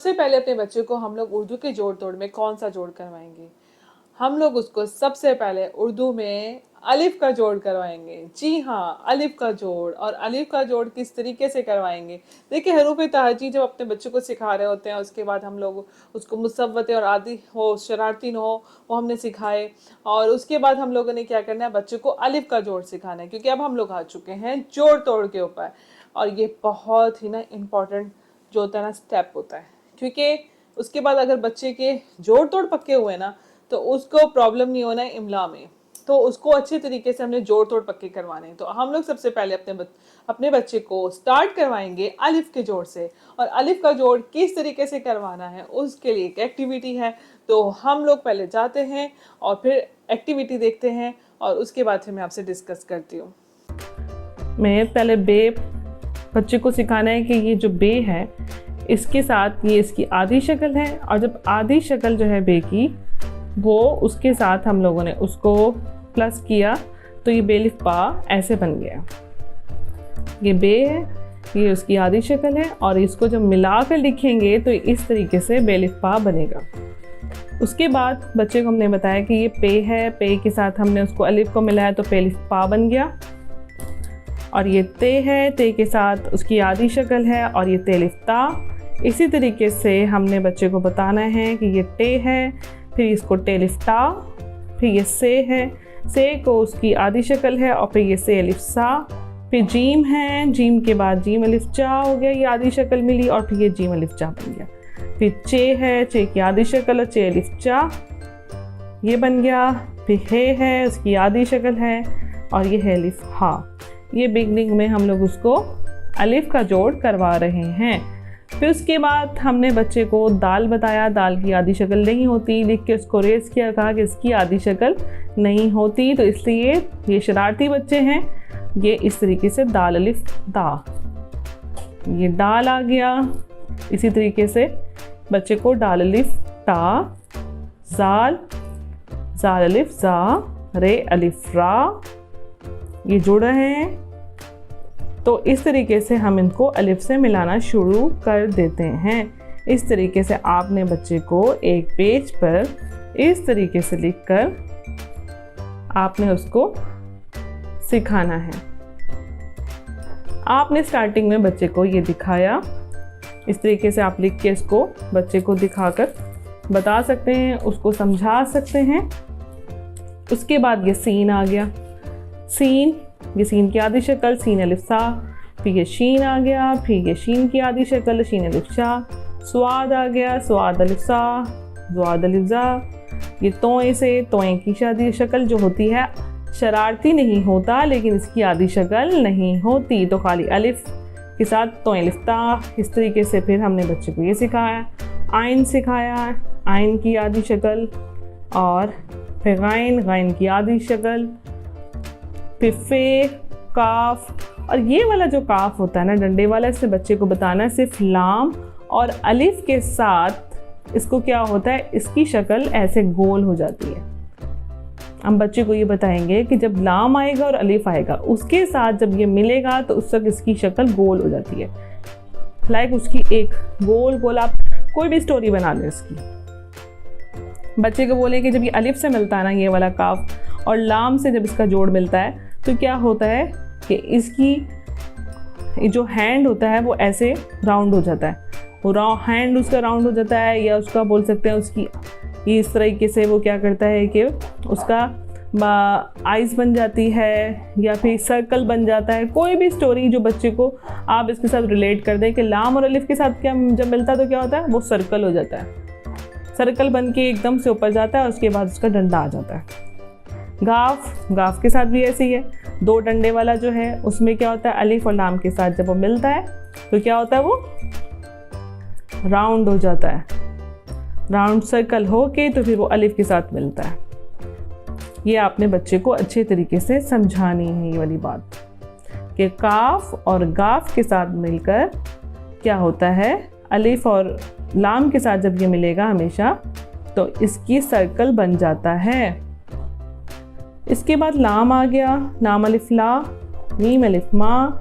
सबसे पहले अपने बच्चे को हम लोग उर्दू के जोड़ तोड़ में कौन सा जोड़ करवाएंगे। हम लोग उसको सबसे पहले उर्दू में अलिफ का जोड़ करवाएंगे। जी हाँ, अलिफ का जोड़। और अलिफ का जोड़ किस तरीके से करवाएंगे, देखिए हरूफ तहजी जब अपने बच्चों को सिखा रहे होते हैं, उसके बाद हम लोग उसको मुसव्वते और आदि हो शरारती न हो वो हमने सिखाए। और उसके बाद हम लोगों ने क्या करना है, बच्चों को अलिफ का जोड़ सिखाना है, क्योंकि अब हम लोग आ चुके हैं जोड़ तोड़ के ऊपर। और ये बहुत ही ना इम्पॉर्टेंट जो होता है ना स्टेप होता है, क्योंकि उसके बाद अगर बच्चे के जोड़ तोड़ पक्के हुए ना तो उसको प्रॉब्लम नहीं होना है इमला में। तो उसको अच्छे तरीके से हमने जोड़ तोड़ पक्के करवाने हैं। तो हम लोग सबसे पहले अपने बच्चे को स्टार्ट करवाएंगे अलिफ के जोड़ से। और अलिफ का जोड़ किस तरीके से करवाना है उसके लिए एक एक्टिविटी है। तो हम लोग पहले जाते हैं और फिर एक्टिविटी देखते हैं, और उसके बाद फिर मैं आपसे डिस्कस करती हूँ। मैं पहले बे बच्चे को सिखाना है कि ये जो बे है इसके साथ ये इसकी आधी शक्ल है, और जब आधी शक्ल जो है बे की वो उसके साथ हम लोगों ने उसको प्लस किया तो ये बेलिफ पा ऐसे बन गया। ये बे है, ये उसकी आधी शक्ल है, और इसको जब मिला कर लिखेंगे तो इस तरीके से बेलिफ पा बनेगा। उसके बाद बच्चे को हमने बताया कि ये पे है, पे के साथ हमने उसको अलिफ को मिलाया तो पेलिफ पा बन गया। और ये ते है, ते के साथ उसकी आधी शक्ल है और ये तेलिफ ता। इसी तरीके से हमने बच्चे को बताना है कि ये टे है, फिर इसको टेलिफ ता, फिर ये से है, से को उसकी आधी शक्ल है और फिर ये से अलिफ सा। फिर जीम है, जीम के बाद जीम अलिफ चा हो गया, ये आधी शक्ल मिली, और फिर ये जीम अलिफ चा बन गया। फिर चे है, चे की आधी शक्ल और चे अलिफ चा ये बन गया। फिर हे है, उसकी आधी शक्ल है और ये है अलिफ हा। ये बिगनिंग में हम लोग उसको अलिफ का जोड़ करवा रहे हैं। फिर उसके बाद हमने बच्चे को दाल बताया, दाल की आधी शक्ल नहीं होती, लिख के उसको रेस किया, कहा कि इसकी आधी शक्ल नहीं होती। तो इसलिए ये शरारती बच्चे हैं, ये इस तरीके से दाल अलिफ दा, ये दाल आ गया। इसी तरीके से बच्चे को दाल अलिफ ता, जाल, जाल अलिफ जा, रे अलिफ रा, ये जुड़ रहे हैं। तो इस तरीके से हम इनको अलिफ से मिलाना शुरू कर देते हैं। इस तरीके से आपने बच्चे को एक पेज पर इस तरीके से लिखकर आपने उसको सिखाना है। आपने स्टार्टिंग में बच्चे को ये दिखाया, इस तरीके से आप लिख के इसको बच्चे को दिखाकर बता सकते हैं, उसको समझा सकते हैं। उसके बाद ये सीन आ गया, सीन, ये सीन की आधी शक्ल सीन अलिफ सा, फिर ये शीन आ गया, फिर ये शीन की आधी शक्ल शीन अलिफ शा। स्वाद आ गया, स्वाद अलिफ सा, स्वाद अलिफ जा। ये तोए से, तोए की आधी शक्ल जो होती है, शरारती नहीं होता लेकिन इसकी आधी शक्ल नहीं होती, तो खाली अलिफ के साथ तोए अलिफ ता। इस तरीके से फिर हमने बच्चे को ये सिखाया, आइन सिखाया, आइन की आधी शक्ल, और फिर गाइन, गाइन की आधी शक्ल, फिर फे, काफ। और ये वाला जो काफ होता है ना डंडे वाला, इससे बच्चे को बताना है सिर्फ लाम और अलिफ के साथ इसको क्या होता है, इसकी शक्ल ऐसे गोल हो जाती है। हम बच्चे को ये बताएंगे कि जब लाम आएगा और अलिफ आएगा उसके साथ जब ये मिलेगा तो उस वक्त इसकी शक्ल गोल हो जाती है। लाइक उसकी एक गोल गोल, आप कोई भी स्टोरी बना लें इसकी। बच्चे को बोले कि जब ये अलिफ से मिलता है ना ये वाला काफ, और लाम से जब इसका जोड़ मिलता है तो क्या होता है कि इसकी जो हैंड होता है वो ऐसे राउंड हो जाता है, वो हैंड उसका राउंड हो जाता है, या उसका बोल सकते हैं उसकी इस तरीके से वो क्या करता है कि उसका आइज़ बन जाती है या फिर सर्कल बन जाता है। कोई भी स्टोरी जो बच्चे को आप इसके साथ रिलेट कर दें कि लाम और अलिफ के साथ क्या जब मिलता है तो क्या होता है, वो सर्कल हो जाता है, सर्कल बन के एकदम से ऊपर जाता है, उसके बाद उसका डंडा आ जाता है। गाफ, गाफ के साथ भी ऐसे ही है, दो डंडे वाला जो है उसमें क्या होता है, अलिफ और लाम के साथ जब वो मिलता है तो क्या होता है, वो राउंड हो जाता है, राउंड सर्कल हो के तो फिर वो अलिफ के साथ मिलता है। ये आपने बच्चे को अच्छे तरीके से समझानी है ये वाली बात कि काफ और गाफ के साथ मिलकर क्या होता है, अलिफ और लाम के साथ जब ये मिलेगा हमेशा तो इसकी सर्कल बन जाता है। इसके बाद लाम आ गया, लाम अलिफ ला, मीम अलिफ मा,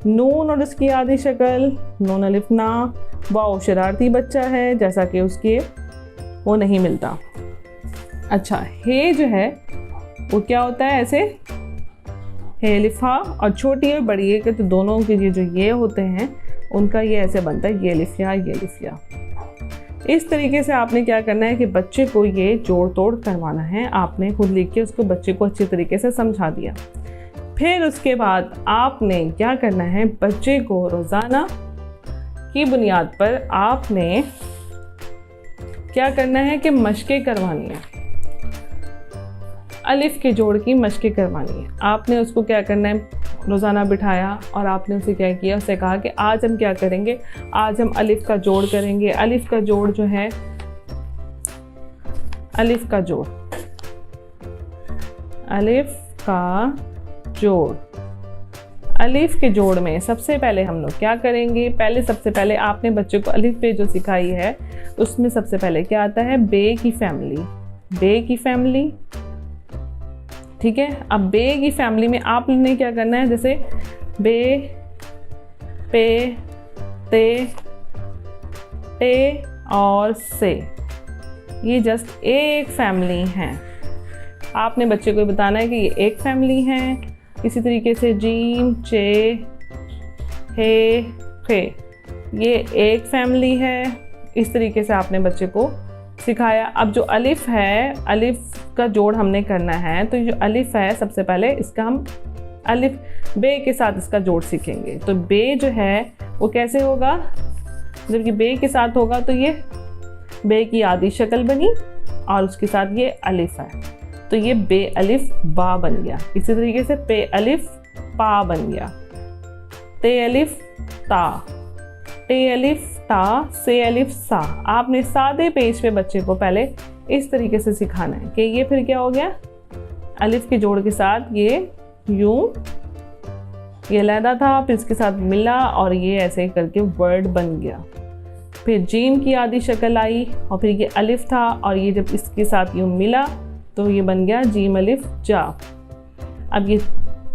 नून और इसकी आधी शक्ल, नून अलिफ ना, वाओ शरारती बच्चा है, जैसा कि उसके वो नहीं मिलता। अच्छा, हे जो है वो क्या होता है, ऐसे हे लिफा, और छोटी और बड़ी है कि तो दोनों के ये होते हैं उनका ये ऐसे बनता है ये लिफिया ये लिफिया। इस तरीके से आपने क्या करना है कि बच्चे को ये जोड़ तोड़ करवाना है। आपने खुद लिख के उसको बच्चे को अच्छी तरीके से समझा दिया। फिर उसके बाद आपने क्या करना है, बच्चे को रोज़ाना की बुनियाद पर आपने क्या करना है कि मशकें करवानी है, अलिफ के जोड़ की मशकें करवानी है। आपने उसको क्या करना है, रोज़ाना बिठाया और आपने उसे क्या किया, उसे कहा कि आज हम क्या करेंगे, आज हम अलिफ का जोड़ करेंगे। अलिफ का जोड़ जो है, अलिफ का जोड़, अलिफ का जोड़, अलिफ के जोड़ में सबसे पहले हम लोग क्या करेंगे, सबसे पहले आपने बच्चे को अलिफ पे जो सिखाई है उसमें सबसे पहले क्या आता है, बे की फैमिली, बे की फैमिली। ठीक है, अब बे की फैमिली में आपने क्या करना है, जैसे बे, पे, ते, टे और से, ये जस्ट एक फैमिली हैं। आपने बच्चे को बताना है कि ये एक फैमिली है। इसी तरीके से जीम, चे, हे, खे, ये एक फैमिली है। इस तरीके से आपने बच्चे को सिखाया। अब जो अलिफ है, अलिफ का जोड़ हमने करना है, तो जो अलिफ है सबसे पहले इसका हम अलिफ बे के साथ इसका जोड़ सीखेंगे। तो बे जो है वो कैसे होगा, जबकि बे के साथ होगा तो ये बे की आधी शक्ल बनी और उसके साथ ये अलिफ है, तो ये बे अलिफ बा बन गया। इसी तरीके से पे अलिफ पा बन गया, ते अलिफ ता, टे अलिफ ता, से अलिफ सा। आपने सादे पेज पे बच्चे को पहले इस तरीके से सिखाना है कि ये फिर क्या हो गया, अलिफ के जोड़ के साथ ये यूं, ये लहदा था, फिर इसके साथ मिला और ये ऐसे करके वर्ड बन गया। फिर जीम की आधी शक्ल आई और फिर ये अलिफ था और ये जब इसके साथ यूं मिला तो ये बन गया जीम अलिफ जा। अब ये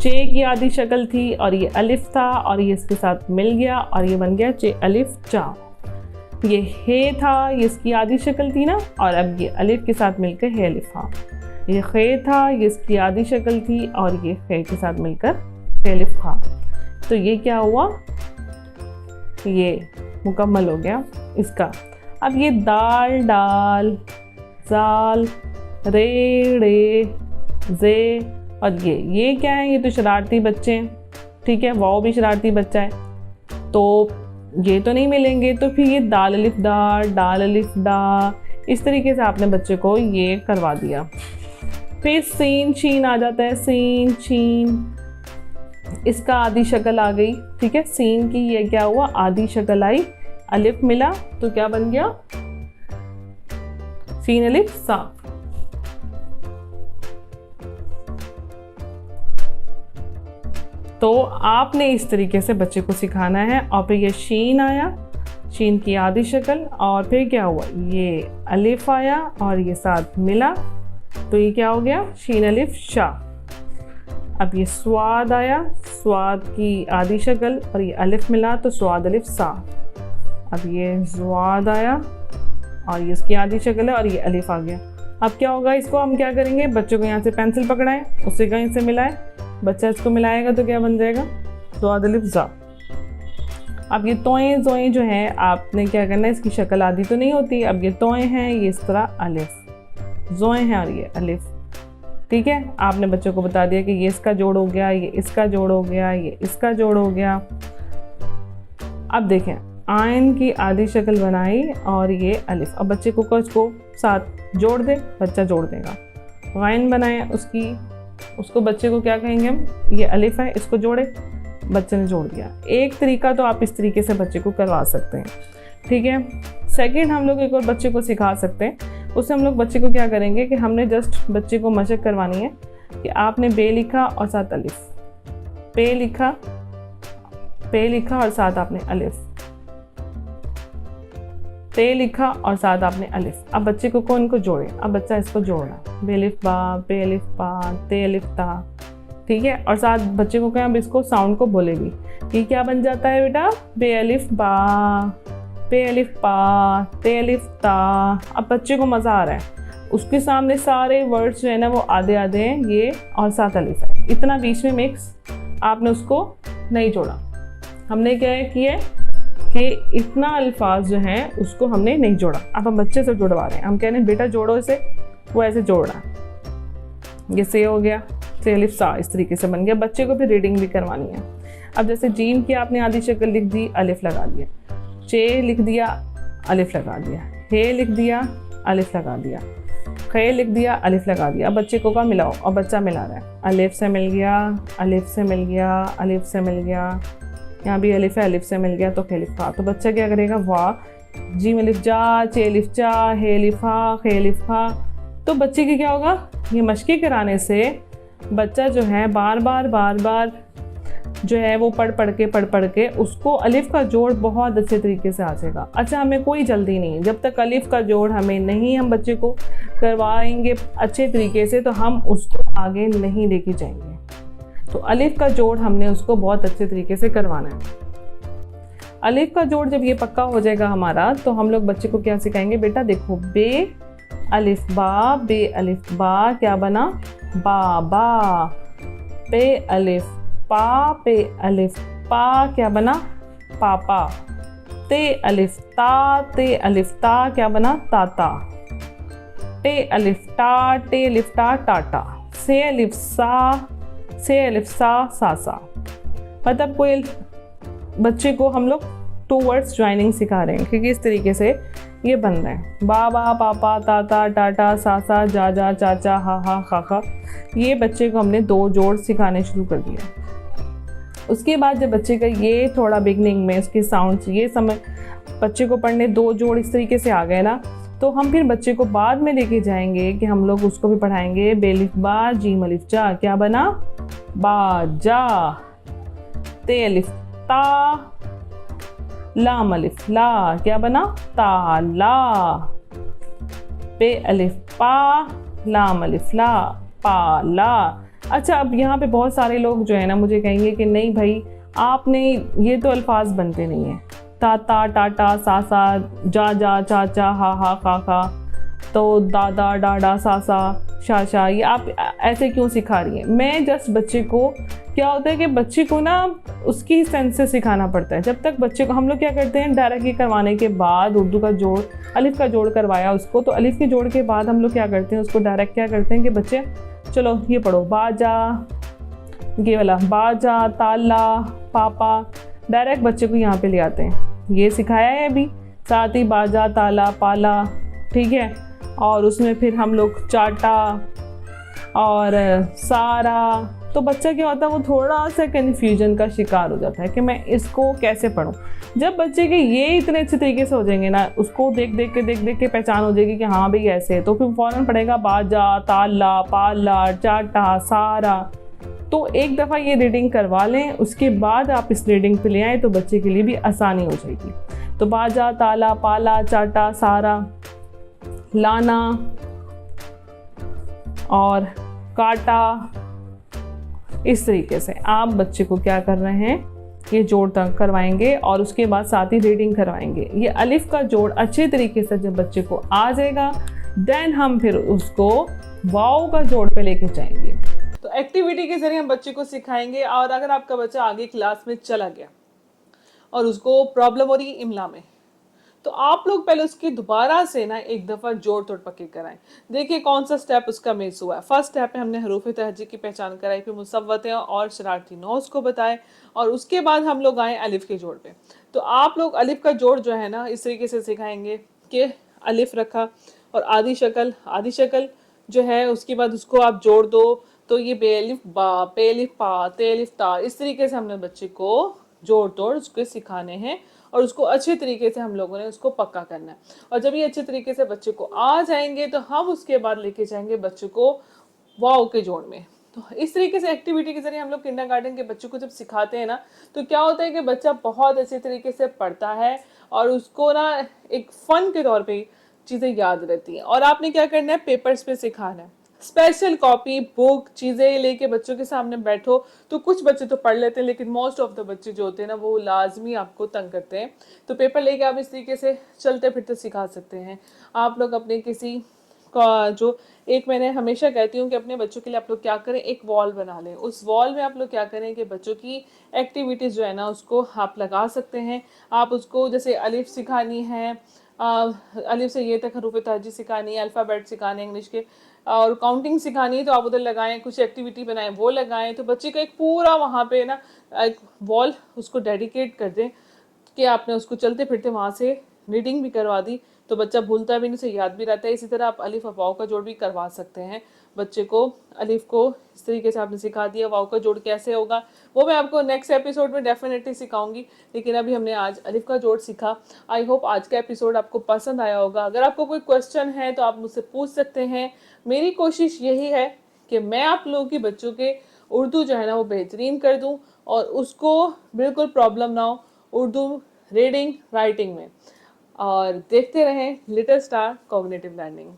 चे की आधी शक्ल थी और ये अलिफ था और ये इसके साथ मिल गया और ये बन गया चे अलिफ चा। ये हे था, ये इसकी आधी शक्ल थी ना, और अब ये अलिफ के साथ मिलकर हे अलिफ हा। ये खे था, ये इसकी आधी शक्ल थी और ये खे के साथ मिलकर हे अलिफ हा। तो ये क्या हुआ, ये मुकम्मल हो गया इसका। अब ये दाल डाल, जाल, रे रे, जे और ये क्या है, ये तो शरारती बच्चे हैं। ठीक है, वाओ भी शरारती बच्चा है, तो ये तो नहीं मिलेंगे। तो फिर ये दाल अलिफ दा, डाल अलिफ डा, इस तरीके से आपने बच्चे को ये करवा दिया। फिर सीन शीन आ जाता है, सीन शीन, इसका आधी शक्ल आ गई। ठीक है, सीन की ये क्या हुआ, आधी शक्ल आई, अलिफ मिला तो क्या बन गया, सीन अलिफ सा। तो आपने इस तरीके से बच्चे को सिखाना है। और फिर ये शीन आया, शीन की आधी शक्ल, और फिर क्या हुआ, ये अलिफ आया और ये साथ मिला तो ये क्या हो गया, शीन अलिफ शा। अब ये स्वाद आया, स्वाद की आधी शक्ल और ये अलिफ मिला तो स्वाद अलिफ सा। अब ये स्वाद आया और ये इसकी आधी शक्ल है और ये अलिफ आ गया। अब क्या होगा, इसको हम क्या करेंगे, बच्चों को यहाँ से पेंसिल पकड़ाएं, उससे कहीं से मिलाएं, बच्चा इसको मिलाएगा तो क्या बन जाएगा, स्वाद अलिफ जा। अब ये तोएं जोएं जो हैं, आपने क्या करना है, इसकी शक्ल आधी तो नहीं होती। अब ये तोएं हैं, ये इस तरह अलिफ, जोएं हैं और ये अलिफ। ठीक है, आपने बच्चों को बता दिया कि ये इसका जोड़ हो गया, ये इसका जोड़ हो गया, ये इसका जोड़ हो गया। अब देखें, आयन की आधी शक्ल बनाई और ये अलिफ। अब बच्चे को इसको साथ जोड़ दे, बच्चा जोड़ देगा। आयन बनाए उसको बच्चे को क्या कहेंगे हम, ये अलिफ है, इसको जोड़े, बच्चे ने जोड़ दिया। एक तरीका तो आप इस तरीके से बच्चे को करवा सकते हैं। ठीक है, सेकंड हम लोग एक और बच्चे को सिखा सकते हैं। उससे हम लोग बच्चे को क्या करेंगे कि हमने जस्ट बच्चे को मशक करवानी है कि आपने बे लिखा और साथ अलिफ, पे लिखा और साथ आपने अलिफ, ते लिखा और साथ आपने अलिफ। अब बच्चे को कौन को जोड़े, अब बच्चा इसको जोड़ना, बे अलिफ बा, पे अलिफ पा, ते अलिफ ता। ठीक है, और साथ बच्चे को क्या, अब इसको साउंड को बोले भी। ये क्या बन जाता है बेटा, बे अलिफ बा, पे अलिफ पा, ते अलिफ ता। अब बच्चे को मज़ा आ रहा है, उसके सामने सारे वर्ड्स जो है ना वो आधे आधे हैं, ये और 7 अलिफ है, इतना बीच में मिक्स आपने उसको नहीं जोड़ा। हमने क्या है किया कि इतना अल्फाज जो हैं उसको हमने नहीं जोड़ा। अब हम बच्चे से जुड़वा रहे हैं, हम कह रहे हैं बेटा जोड़ो इसे, वो ऐसे जोड़ रहा है। ये से हो गया, से अलिफ सा, इस तरीके से बन गया। बच्चे को फिर रीडिंग भी करवानी है। अब जैसे जीन की आपने आधी शक्ल लिख दी, अलिफ लगा दिया, चे लिख दिया, अलिफ लगा दिया, हे लिख दिया, अलिफ लगा दिया, खे लिख दिया, अलिफ लगा दिया। अब बच्चे को का मिलाओ, और बच्चा मिला रहा है, अलिफ से मिल गया, अलिफ से मिल गया, अलिफ से मिल गया, यहाँ भी अलिफ है, अलिफ से मिल गया तो खे लिफ खा। तो बच्चा क्या करेगा, वाह, जी में लिफ जा, चे लिफ चा, हे लिफा, खे लिफ खा। तो बच्चे की क्या होगा, ये मशक़ी कराने से बच्चा जो है बार बार जो है वो पढ़ पढ़ के उसको अलिफ का जोड़ बहुत अच्छे तरीके से आ जाएगा। अच्छा, हमें कोई जल्दी नहीं, जब तक अलिफ का जोड़ हमें नहीं हम बच्चे को करवाएंगे अच्छे तरीके से तो हम उसको आगे नहीं लेके जाएंगे। तो अलिफ का जोड़ हमने उसको बहुत अच्छे तरीके से करवाना है। अलिफ का जोड़ जब ये पक्का हो जाएगा हमारा, तो हम लोग बच्चे को क्या सिखाएंगे, बेटा देखो, बे अलिफ बा क्या बना, बा बा, पे अलिफ पा क्या बना, पापा, ते अलिफ ता क्या बना, ताता, टे अलिफ टा टाटा, से अलिफ सा सासा। मतलब कोई बच्चे को हम लोग 2 वर्ड्स ज्वाइनिंग सिखा रहे हैं, क्योंकि इस तरीके से ये बन रहा है, बाबा पापा ताता टाटा सासा जा चाचा हा खा। ये बच्चे को हमने 2 जोड़ सिखाने शुरू कर दिया। उसके बाद जब बच्चे का ये थोड़ा बिगनिंग में उसके साउंड्स ये समझ बच्चे को पढ़ने 2 जोड़ इस तरीके से आ गए ना, तो हम फिर बच्चे को बाद में लेके जाएंगे कि हम लोग उसको भी पढ़ाएंगे बेलिफ बा जीम अलिफ जा क्या बना, बाजा, ते अलिफ ता, लाम अलिफ ला क्या बना, ताला, पे अलिफ पा, लाम अलिफ ला, पाला। अच्छा, अब यहाँ पे बहुत सारे लोग जो है ना मुझे कहेंगे कि नहीं भाई आपने ये तो अल्फाज बनते नहीं हैं, ताता टाटा सासा जा चाचा हा खा, तो दादा डाडा सासा शाशा, ये आप ऐसे क्यों सिखा रही हैं। मैं जस्ट बच्चे को क्या होता है कि बच्चे को ना उसकी सेंस से सिखाना पड़ता है। जब तक बच्चे को हम लोग क्या करते हैं, डायरेक्टली करवाने के बाद उर्दू का जोड़ अलिफ का जोड़ करवाया उसको, तो अलिफ के जोड़ के बाद हम लोग क्या करते हैं, उसको डायरेक्ट क्या करते हैं कि बच्चे चलो ये पढ़ो, बाजा, ये वाला बाजा ताला पापा, डायरेक्ट बच्चे को यहाँ पे ले आते हैं। ये सिखाया है अभी, साथ ही बाजा ताला पाला, ठीक है। और उसमें फिर हम लोग चाटा और सारा, तो बच्चा क्या होता है वो थोड़ा सा कन्फ्यूजन का शिकार हो जाता है कि मैं इसको कैसे पढूं। जब बच्चे के ये इतने अच्छे तरीके से हो जाएंगे ना, उसको देख देख के पहचान हो जाएगी कि हाँ भाई ऐसे है, तो फिर फ़ौरन पढ़ेगा बाजा ताला पाला चाटा सारा। तो एक दफ़ा ये रीडिंग करवा लें, उसके बाद आप इस रीडिंग पे ले आए तो बच्चे के लिए भी आसानी हो जाएगी। तो बाजा ताला पाला चाटा सारा, लाना और काटा, इस तरीके से आप बच्चे को क्या कर रहे हैं, ये जोड़ तक करवाएंगे और उसके बाद साथ ही रीडिंग करवाएंगे। ये अलिफ का जोड़ अच्छे तरीके से जब बच्चे को आ जाएगा, देन हम फिर उसको वाव का जोड़ पे लेके जाएंगे। तो एक्टिविटी के जरिए हम बच्चे को सिखाएंगे। और अगर आपका बच्चा आगे क्लास में चला गया और उसको प्रॉब्लम हो रही है इमला में, तो आप लोग पहले उसकी दोबारा से ना एक दफ़ा जोड़ तोड़ पक्के कराएं। देखिए कौन सा स्टेप उसका मिस हुआ है। फर्स्ट स्टेप में हमने हरूफ तहजी की पहचान कराई, फिर मुसव्वतें और शरारती नौज़ को बताए, और उसके बाद हम लोग आए अलिफ के जोड़ पे। तो आप लोग अलिफ का जोड़ जो है ना इस तरीके से सिखाएंगे कि अलिफ रखा और आधी शक्ल जो है उसके बाद उसको आप जोड़ दो, तो ये बेअलिफ बा, पेअलिफ पा, तेअलिफ ता, इस तरीके से हमने बच्चे को जोड़ तोड़ उसके सिखाने हैं और उसको अच्छे तरीके से हम लोगों ने उसको पक्का करना है। और जब ये अच्छे तरीके से बच्चे को आ जाएंगे तो हम उसके बाद लेके जाएंगे बच्चे को वाव के जोड़ में। तो इस तरीके से एक्टिविटी के जरिए हम लोग किंडरगार्टन के बच्चों को जब सिखाते हैं ना, तो क्या होता है कि बच्चा बहुत अच्छे तरीके से पढ़ता है और उसको ना एक फ़न के तौर पर चीज़ें याद रहती हैं। और आपने क्या करना है, पेपर्स पे सिखाना है। स्पेशल कॉपी बुक चीज़ें लेके बच्चों के सामने बैठो तो कुछ बच्चे तो पढ़ लेते हैं, लेकिन मोस्ट ऑफ द बच्चे जो होते हैं ना वो लाजमी आपको तंग करते हैं। तो पेपर लेके आप इस तरीके से चलते फिरते सिखा सकते हैं। आप लोग अपने किसी का जो एक मैंने हमेशा कहती हूँ कि अपने बच्चों के लिए आप लोग क्या करें, एक वॉल बना लें। उस वॉल में आप लोग क्या करें कि बच्चों की एक्टिविटीज़ जो है ना उसको आप लगा सकते हैं। आप उसको जैसे अलिफ सिखानी है, अलिफ से ये तक हरूफ तहजी सिखानी है, अल्फ़ाबेट सिखाने इंग्लिश के, और काउंटिंग सिखानी है, तो आप उधर लगाएं, कुछ एक्टिविटी बनाएं वो लगाएं। तो बच्चे का एक पूरा वहाँ पे ना एक वॉल उसको डेडिकेट कर दें कि आपने उसको चलते फिरते वहाँ से रीडिंग भी करवा दी, तो बच्चा भूलता भी नहीं, उसे याद भी रहता है। इसी तरह आप अलिफ और वाव का जोड़ भी करवा सकते हैं बच्चे को। अलिफ को इस तरीके से आपने सिखा दिया, वाव का जोड़ कैसे होगा वो मैं आपको नेक्स्ट एपिसोड में डेफिनेटली सिखाऊंगी, लेकिन अभी हमने आज अलिफ का जोड़ सीखा। आई होप आज का एपिसोड आपको पसंद आया होगा। अगर आपको कोई क्वेश्चन है तो आप मुझसे पूछ सकते हैं। मेरी कोशिश यही है कि मैं आप लोगों की बच्चों के उर्दू जो है ना वो बेहतरीन कर दूं और उसको बिल्कुल प्रॉब्लम ना हो उर्दू रीडिंग राइटिंग में। और देखते रहें little star cognitive learning.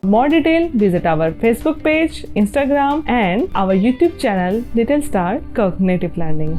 More detail, visit our Facebook page, Instagram and our YouTube channel Little Star Cognitive Learning.